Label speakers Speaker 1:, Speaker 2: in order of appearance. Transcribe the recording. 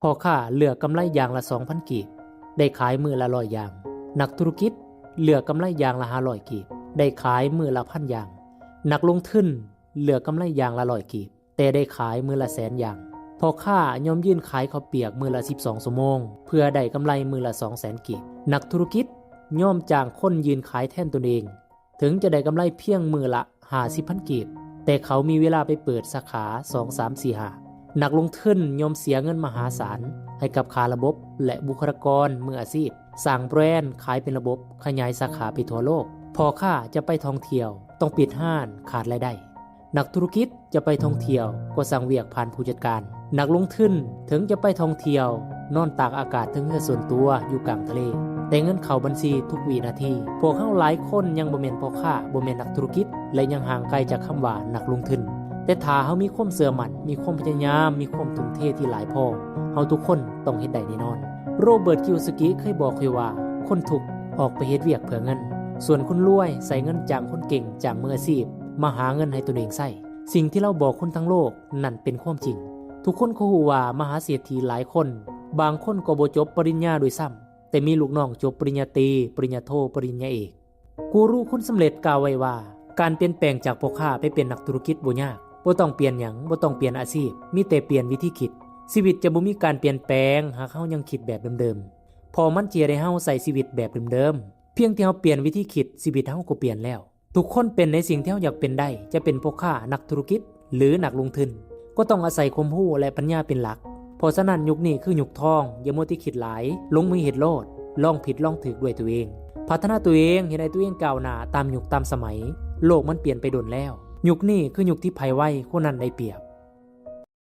Speaker 1: พ่อค้าเลือกกำไรอย่างละ 2,000 กีบได้ขายมือละ100อย่างนักธุรกิจเลือกกำไรอย่างละ500กีบได้ขายมือละ1,000อย่างนักลงทุนเลือกกำไรอย่างละ100กีบแต่ได้ขายมือละ100,000อย่างพ่อค้ายอมยืนขายข้าวเปียกมือละ12 ชั่วโมงเพื่อได้กำไรมือละ 200,000 กีบนักธุรกิจยอมจ้างคนยืนขายแทนตนเองถึงจะได้กำไรเพียงมือละ50,000 กีบแต่เขามีเวลาไปเปิดสาขา2 3 4 5นักลงทุนยอมเสียเงินมหาศาลให้กับค่าระบบและบุคลากรมืออาชีพสร้างแบรนด์ขายเป็นระบบขยายสาขาไปทั่วโลกพ่อค้าจะไปท่องเที่ยวต้องปิดห้างขาดรายได้นักธุรกิจจะไปท่องเที่ยวก็สั่งเวียกผ่านผู้จัดการนักลงทุนถึงจะไปท่องเที่ยวนอนตากอากาศถึงเรือส่วนตัวอยู่กลางทะเลแต่เงินเข้าบัญชีทุกวินาทีพวกเขาหลายคนยังบ่แม่นพ่อค้าบ่แม่นนักธุรกิจและยังห่างไกลจากคำว่านักลงทุนแต่ถ้าเฮามีความเชื่อมั่นมีความพยายามมีความทุ่มเทที่หลายพอเฮาทุกคนต้องเฮ็ดได้แน่นอนโรเบิร์ต คิวสกิเคยบอกไว้ว่าคนทุกข์ออกไปเฮ็ดเวียกเพื่อเงินส่วนคนรวยใส่เงินจ้างคนเก่งจ้างมืออาชีพมาหาเงินให้ตนเองใช้สิ่งที่เราบอกคนทั้งโลกนั่นเป็นความจริงทุกคนก็รู้ว่ามหาเศรษฐีหลายคนบางคนก็บ่จบปริญญาโดยซ้ำแต่มีลูกน้องจบปริญญาตรีปริญญาโทปริญญาเอกกูรูคนสำเร็จกล่าวไว้ว่าการเปลี่ยนแปลงจากพ่อค้าไปเป็นนักธุรกิจบ่ยากบ่ต้องเปลี่ยนหยังบ่ต้องเปลี่ยนอาชีพมีแต่เปลี่ยนวิธีคิดชีวิตจะบ่มีการเปลี่ยนแปลงหากเฮายังคิดแบบเดิมๆพอมันจะได้เฮาใส่ชีวิตแบบเดิมๆเพียงที่เฮาเปลี่ยนวิธีคิดชีวิตเฮาก็เปลี่ยนแล้วทุกคนเป็นในสิ่งที่เฮาอยากเป็นได้จะเป็นพ่อค้านักธุรกิจหรือนักลงทุนก็ต้องอาศัยความรู้และปัญญาเป็นหลักเพราะฉะนั้นยุคนี้คือยุคทองอย่ามัวแต่คิดหลายลงมือเฮ็ดโลดลองผิดลองถูกด้วยตัวเองพัฒนาตัวเองเฮ็ดให้ตัวเองก้าวหน้าตามยุคตามสมัยโลกมันเปลี่ยนไปโดนแล้วยุคนี้คือยุคที่ไผไวคนนั้นได้เปรียบ